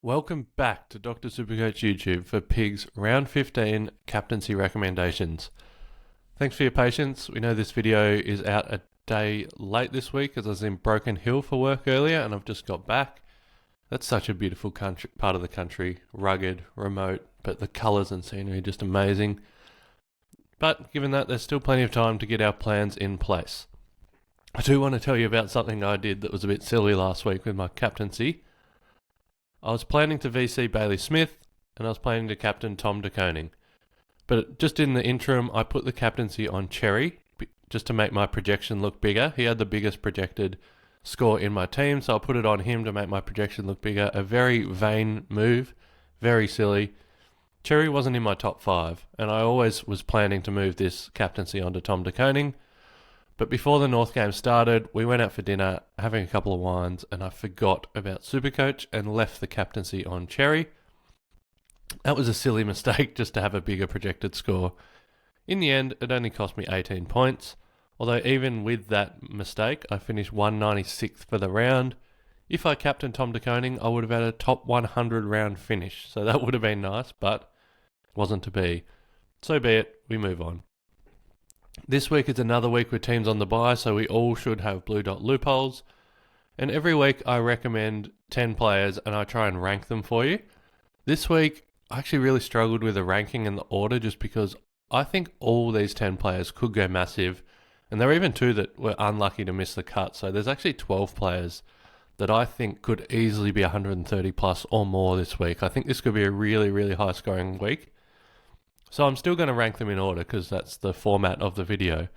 Welcome back to Dr. Supercoach YouTube for Pigs Round 15 Captaincy Recommendations. Thanks for your patience. We know this video is out a day late this week as I was in Broken Hill for work earlier and I've just got back. That's such a beautiful part of the country, rugged, remote, but the colours and scenery are just amazing. But given that, there's still plenty of time to get our plans in place. I do want to tell you about something I did that was a bit silly last week with my captaincy. I was planning to VC Bailey Smith, and I was planning to captain Tom De Koning. But just in the interim, I put the captaincy on Cherry, just to make my projection look bigger. He had the biggest projected score in my team, so I put it on him to make my projection look bigger. A very vain move, very silly. Cherry wasn't in my top 5, and I always was planning to move this captaincy onto Tom De Koning. But before the North game started, we went out for dinner, having a couple of wines, and I forgot about SuperCoach and left the captaincy on Cherry. That was a silly mistake just to have a bigger projected score. In the end, it only cost me 18 points, although even with that mistake, I finished 196th for the round. If I captained Tom De Koning, I would have had a top 100 round finish, so that would have been nice, but it wasn't to be. So be it, we move on. This week is another week with teams on the bye, so we all should have blue dot loopholes. And every week I recommend 10 players and I try and rank them for you. This week I actually really struggled with the ranking and the order just because I think all these 10 players could go massive. And there were even 2 that were unlucky to miss the cut. So there's actually 12 players that I think could easily be 130 plus or more this week. I think this could be a really, really high scoring week. So I'm still going to rank them in order because that's the format of the video.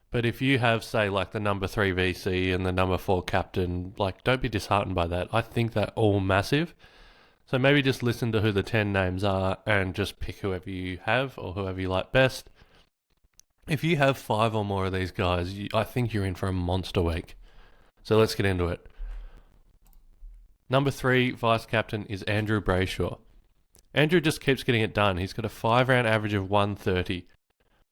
But if you have, say, like the number 3 VC and the number 4 captain, like don't be disheartened by that. I think they're all massive. So maybe just listen to who the 10 names are and just pick whoever you have or whoever you like best. If you have 5 or more of these guys, I think you're in for a monster week. So let's get into it. Number 3 vice captain is Andrew Brayshaw. Andrew just keeps getting it done. He's got a 5-round average of 130.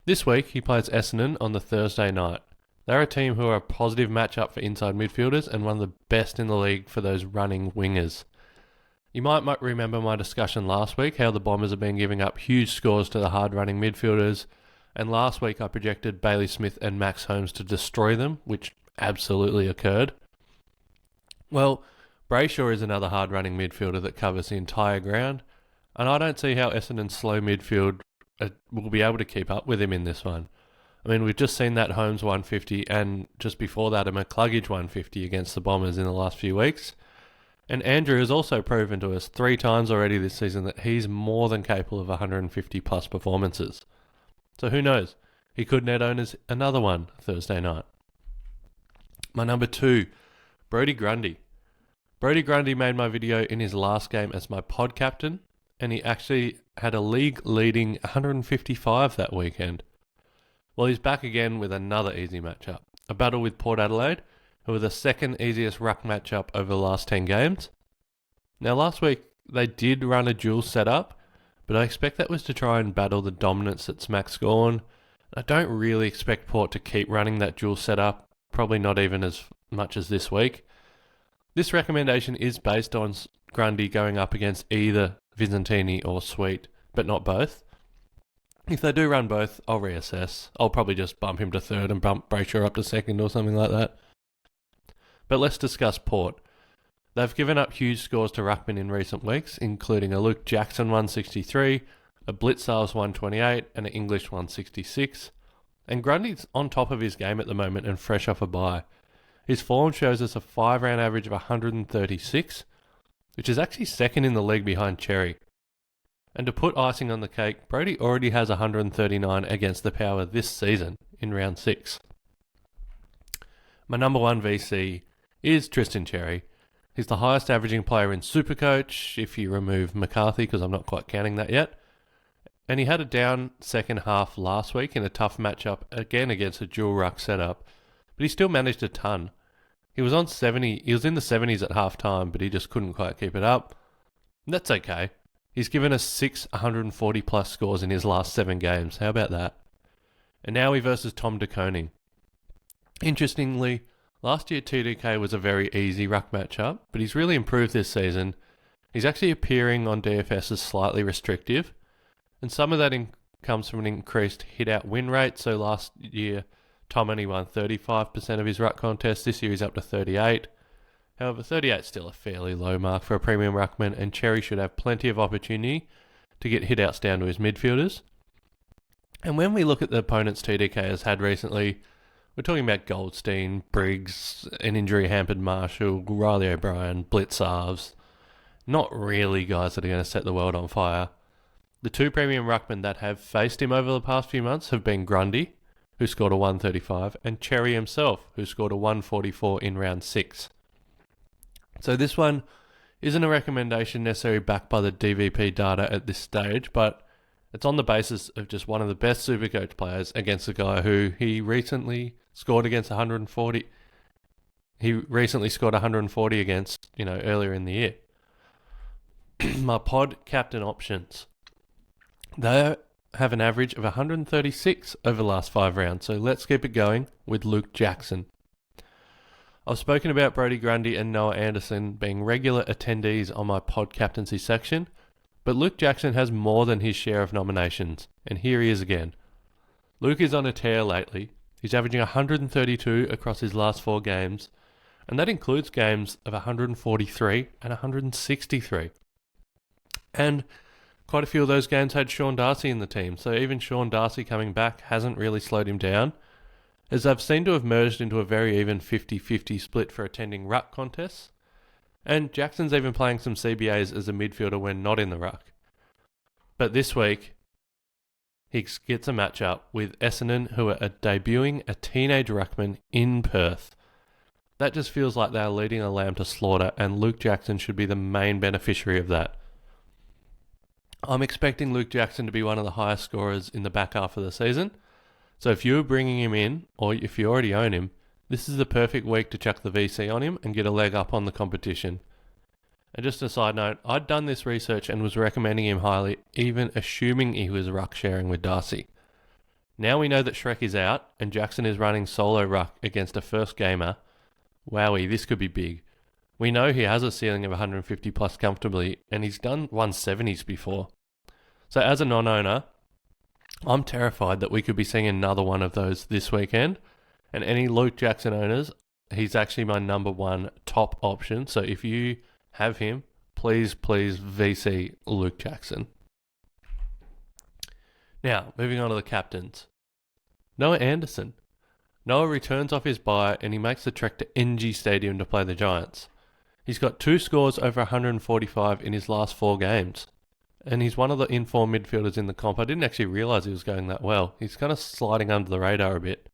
This week, he plays Essendon on the Thursday night. They're a team who are a positive matchup for inside midfielders and one of the best in the league for those running wingers. You might remember my discussion last week, how the Bombers have been giving up huge scores to the hard-running midfielders, and last week I projected Bailey Smith and Max Holmes to destroy them, which absolutely occurred. Well, Brayshaw is another hard-running midfielder that covers the entire ground, and I don't see how Essendon's slow midfield will be able to keep up with him in this one. I mean, we've just seen that Holmes 150 and just before that a McCluggage 150 against the Bombers in the last few weeks. And Andrew has also proven to us 3 times already this season that he's more than capable of 150 plus performances. So who knows? He could net own us another one Thursday night. My number 2, Brodie Grundy. Brodie Grundy made my video in his last game as my pod captain, and he actually had a league-leading 155 that weekend. Well, he's back again with another easy matchup. A battle with Port Adelaide, who were the second easiest ruck matchup over the last 10 games. Now, last week, they did run a dual setup, but I expect that was to try and battle the dominance that's Max Gawn. I don't really expect Port to keep running that dual setup, probably not even as much as this week. This recommendation is based on Grundy going up against either Vizzantini or Sweet, but not both. If they do run both, I'll reassess. I'll probably just bump him to 3rd and bump Brayshaw up to 2nd or something like that. But let's discuss Port. They've given up huge scores to ruckman in recent weeks, including a Luke Jackson 163, a Blitzarves 128, and an English 166. And Grundy's on top of his game at the moment and fresh off a bye. His form shows us a 5-round average of 136, which is actually second in the league behind Cherry. And to put icing on the cake, Brodie already has 139 against the Power this season in round 6. My number 1 VC is Tristan Cherry. He's the highest averaging player in SuperCoach, if you remove McCarthy, because I'm not quite counting that yet. And he had a down second half last week in a tough matchup, again against a dual ruck setup, but he still managed a ton. He was in the 70s at half time, but he just couldn't quite keep it up. And that's okay. He's given us 6 140 plus scores in his last 7 games. How about that? And now he versus Tom De Koning. Interestingly, last year TDK was a very easy ruck matchup, but he's really improved this season. He's actually appearing on DFS as slightly restrictive, and some of that comes from an increased hit-out win rate. So last year, Tom only won 35% of his ruck contests. This year he's up to 38. However, 38 is still a fairly low mark for a premium ruckman, and Cherry should have plenty of opportunity to get hit-outs down to his midfielders. And when we look at the opponents TDK has had recently, we're talking about Goldstein, Briggs, an injury-hampered Marshall, Riley O'Brien, Blitzarves. Not really guys that are going to set the world on fire. The two premium ruckmen that have faced him over the past few months have been Grundy, who scored a 135, and Cherry himself, who scored a 144 in round 6. So this one isn't a recommendation necessarily backed by the DVP data at this stage, but it's on the basis of just one of the best SuperCoach players against a guy who he recently scored against 140. He recently scored 140 against, earlier in the year. My pod captain options. They have an average of 136 over the last 5 rounds, so let's keep it going with Luke Jackson. I've spoken about Brodie Grundy and Noah Anderson being regular attendees on my pod captaincy section, but Luke Jackson has more than his share of nominations, and here he is again. Luke is on a tear lately. He's averaging 132 across his last 4 games, and that includes games of 143 and 163. And quite a few of those games had Sean Darcy in the team, so even Sean Darcy coming back hasn't really slowed him down, as they've seemed to have merged into a very even 50-50 split for attending ruck contests. And Jackson's even playing some CBAs as a midfielder when not in the ruck. But this week, he gets a matchup with Essendon, who are debuting a teenage ruckman in Perth. That just feels like they're leading a lamb to slaughter, and Luke Jackson should be the main beneficiary of that. I'm expecting Luke Jackson to be one of the highest scorers in the back half of the season. So if you're bringing him in, or if you already own him, this is the perfect week to chuck the VC on him and get a leg up on the competition. And just a side note, I'd done this research and was recommending him highly, even assuming he was ruck sharing with Darcy. Now we know that Shrek is out and Jackson is running solo ruck against a first gamer. Wowie, this could be big. We know he has a ceiling of 150 plus comfortably, and he's done 170s before. So as a non-owner, I'm terrified that we could be seeing another one of those this weekend. And any Luke Jackson owners, he's actually my number 1 top option. So if you have him, please VC Luke Jackson. Now, moving on to the captains. Noah Anderson. Noah returns off his bye and he makes the trek to NG Stadium to play the Giants. He's got 2 scores over 145 in his last 4 games. And he's one of the in-form midfielders in the comp. I didn't actually realise he was going that well. He's kind of sliding under the radar a bit.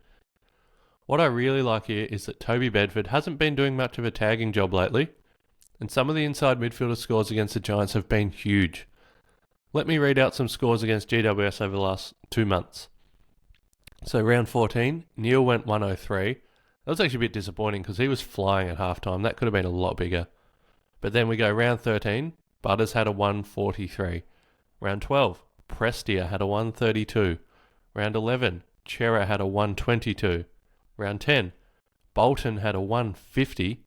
What I really like here is that Toby Bedford hasn't been doing much of a tagging job lately, and some of the inside midfielder scores against the Giants have been huge. Let me read out some scores against GWS over the last 2 months. So round 14, Neil went 103. That was actually a bit disappointing because he was flying at halftime. That could have been a lot bigger. But then we go round 13, Butters had a 143. Round 12, Prestia had a 132. Round 11, Chera had a 122. Round 10, Bolton had a 150.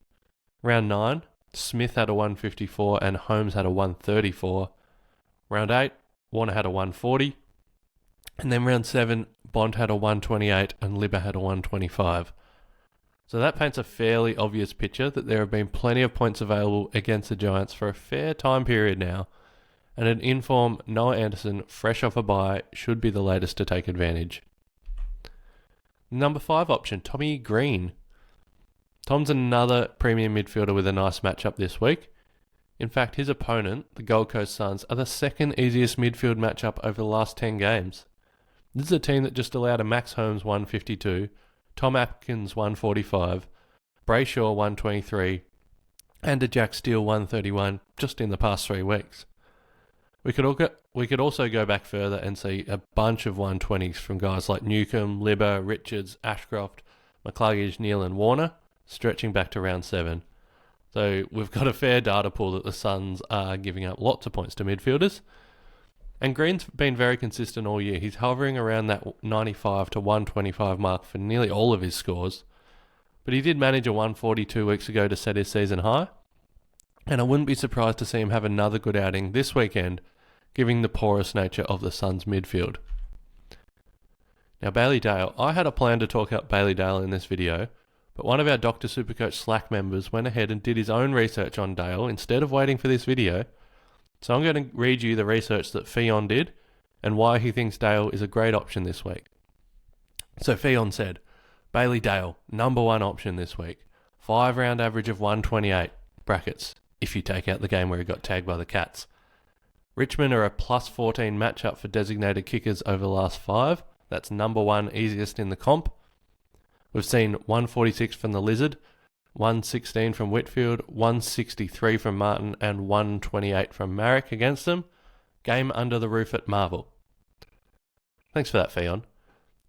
Round 9, Smith had a 154 and Holmes had a 134. Round 8, Warner had a 140. And then round 7, Bond had a 128 and Libba had a 125. So that paints a fairly obvious picture that there have been plenty of points available against the Giants for a fair time period now, and an in-form Noah Anderson, fresh off a bye, should be the latest to take advantage. Number 5 option, Tommy Green. Tom's another premium midfielder with a nice matchup this week. In fact, his opponent, the Gold Coast Suns, are the second easiest midfield matchup over the last 10 games. This is a team that just allowed a Max Holmes 152, Tom Atkins 145, Brayshaw 123, and a Jack Steele 131 just in the past 3 weeks. We could also go back further and see a bunch of 120s from guys like Newcomb, Libba, Richards, Ashcroft, McCluggage, Neal and Warner, stretching back to round 7. So we've got a fair data pool that the Suns are giving up lots of points to midfielders. And Green's been very consistent all year. He's hovering around that 95 to 125 mark for nearly all of his scores. But he did manage a 140 2 weeks ago to set his season high. and I wouldn't be surprised to see him have another good outing this weekend, given the porous nature of the Suns' midfield. Now, Bailey Dale. I had a plan to talk up Bailey Dale in this video, but one of our Dr. Supercoach Slack members went ahead and did his own research on Dale instead of waiting for this video. So I'm going to read you the research that Fion did and why he thinks Dale is a great option this week. So Fion said, Bailey Dale, number one option this week. 5-round average of 128, brackets, if you take out the game where he got tagged by the Cats. Richmond are a plus 14 matchup for designated kickers over the last 5. That's number one easiest in the comp. We've seen 146 from the Lizard, 116 from Whitfield, 163 from Martin, and 128 from Marek against them. Game under the roof at Marvel. Thanks for that, Fion.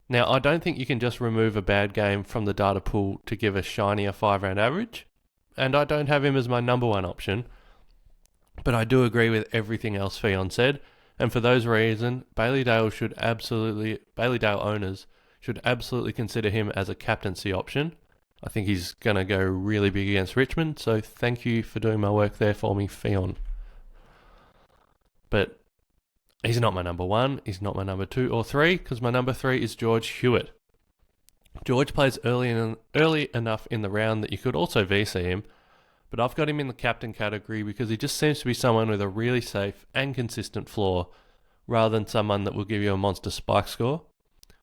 Now, I don't think you can just remove a bad game from the data pool to give a shinier 5-round average, and I don't have him as my number one option, but I do agree with everything else Fion said, and for those reasons, Bailey Dale owners should absolutely consider him as a captaincy option. I think he's going to go really big against Richmond, so thank you for doing my work there for me, Fion. But he's not my number one, he's not my number 2 or 3, because my number 3 is George Huitt. George plays early enough in the round that you could also VC him, but I've got him in the captain category because he just seems to be someone with a really safe and consistent floor, rather than someone that will give you a monster spike score.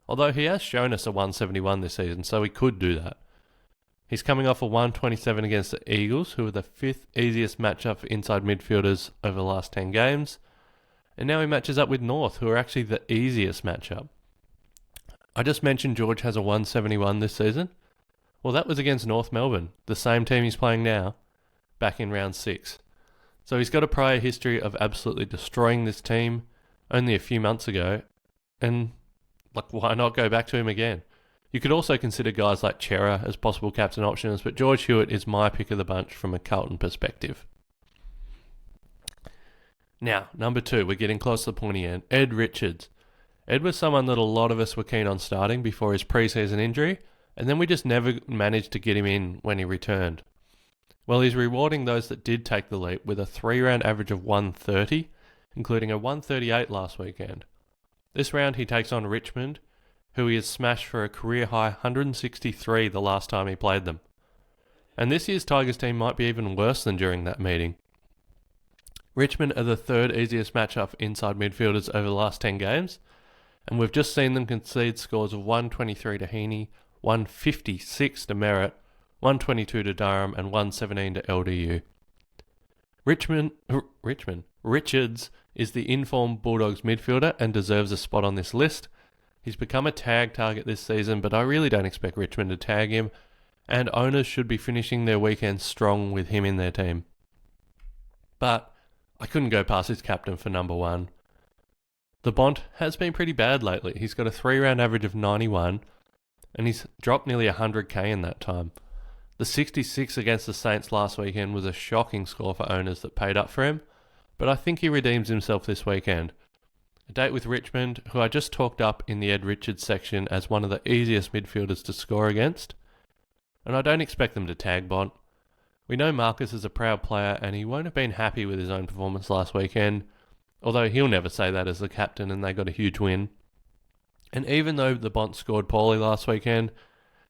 Although he has shown us a 171 this season, so he could do that. He's coming off a 127 against the Eagles, who are the 5th easiest matchup for inside midfielders over the last 10 games. And now he matches up with North, who are actually the easiest matchup. I just mentioned George has a 171 this season. Well, that was against North Melbourne, the same team he's playing now, back in round 6. So he's got a prior history of absolutely destroying this team only a few months ago, and why not go back to him again? You could also consider guys like Chera as possible captain options, but George Huitt is my pick of the bunch from a Carlton perspective. Now, number 2, we're getting close to the pointy end. Ed Richards. Ed was someone that a lot of us were keen on starting before his pre-season injury, and then we just never managed to get him in when he returned. Well, he's rewarding those that did take the leap with a 3-round average of 130, including a 138 last weekend. This round he takes on Richmond, who he has smashed for a career-high 163 the last time he played them. And this year's Tigers team might be even worse than during that meeting. Richmond are the 3rd easiest matchup for inside midfielders over the last 10 games, and we've just seen them concede scores of 123 to Heaney, 156 to Merritt, 122 to Durham, and 117 to LDU. Richards is the informed Bulldogs midfielder and deserves a spot on this list. He's become a tag target this season, but I really don't expect Richmond to tag him, and owners should be finishing their weekend strong with him in their team. But I couldn't go past his captain for number 1. The Bont has been pretty bad lately. He's got a 3-round average of 91, and he's dropped nearly 100k in that time. The 66 against the Saints last weekend was a shocking score for owners that paid up for him, but I think he redeems himself this weekend. A date with Richmond, who I just talked up in the Ed Richards section as one of the easiest midfielders to score against, and I don't expect them to tag Bont. We know Marcus is a proud player and he won't have been happy with his own performance last weekend, although he'll never say that as the captain and they got a huge win. And even though the Bont scored poorly last weekend,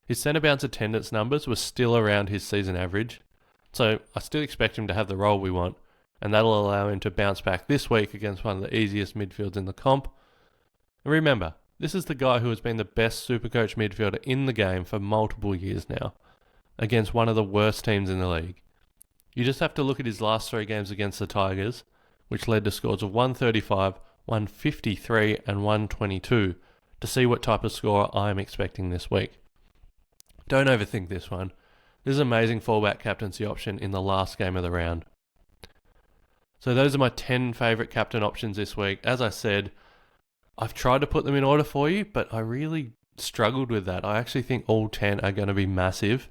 his centre bounce attendance numbers were still around his season average, so I still expect him to have the role we want, and that'll allow him to bounce back this week against one of the easiest midfields in the comp. And remember, this is the guy who has been the best Supercoach midfielder in the game for multiple years now, against one of the worst teams in the league. You just have to look at his last 3 games against the Tigers, which led to scores of 135, 153 and 122, to see what type of score I am expecting this week. Don't overthink this one. This is an amazing fallback captaincy option in the last game of the round. So those are my 10 favourite captain options this week. As I said, I've tried to put them in order for you, but I really struggled with that. I actually think all 10 are going to be massive.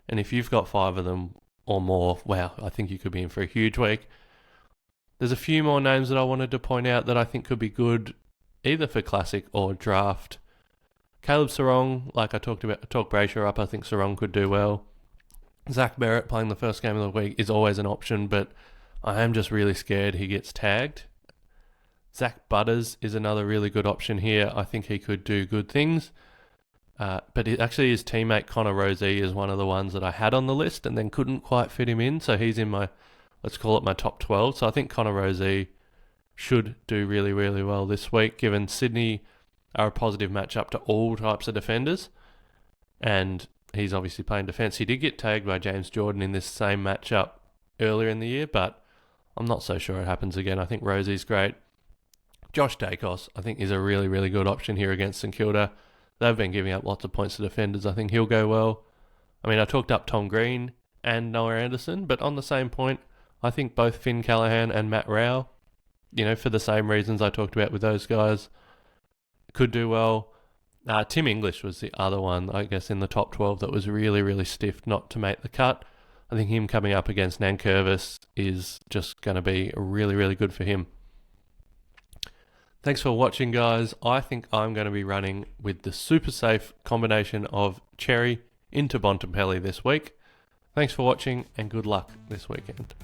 And if you've got 5 of them or more, wow, I think you could be in for a huge week. There's a few more names that I wanted to point out that I think could be good, either for Classic or Draft. Caleb Sarong, like I talked Brayshaw up, I think Sarong could do well. Zach Barrett playing the first game of the week is always an option, but I am just really scared he gets tagged. Zach Butters is another really good option here. I think he could do good things. But actually his teammate Connor Rozee is one of the ones that I had on the list and then couldn't quite fit him in. So he's in my, let's call it my top 12. So I think Connor Rozee should do really, really well this week, given Sydney are a positive matchup to all types of defenders. And he's obviously playing defence. He did get tagged by James Jordan in this same matchup earlier in the year, but I'm not so sure it happens again. I think Rosee's great. Josh Dacos, I think, is a really, really good option here against St Kilda. They've been giving up lots of points to defenders. I think he'll go well. I mean, I talked up Tom Green and Noah Anderson, but on the same point, I think both Finn Callaghan and Matt Rao, for the same reasons I talked about with those guys, could do well. Tim English was the other one, I guess, in the top 12 that was really, really stiff not to make the cut. I think him coming up against Nankervis is just going to be really, really good for him. Thanks for watching, guys. I think I'm going to be running with the super safe combination of Cherry into Bontempelli this week. Thanks for watching and good luck this weekend.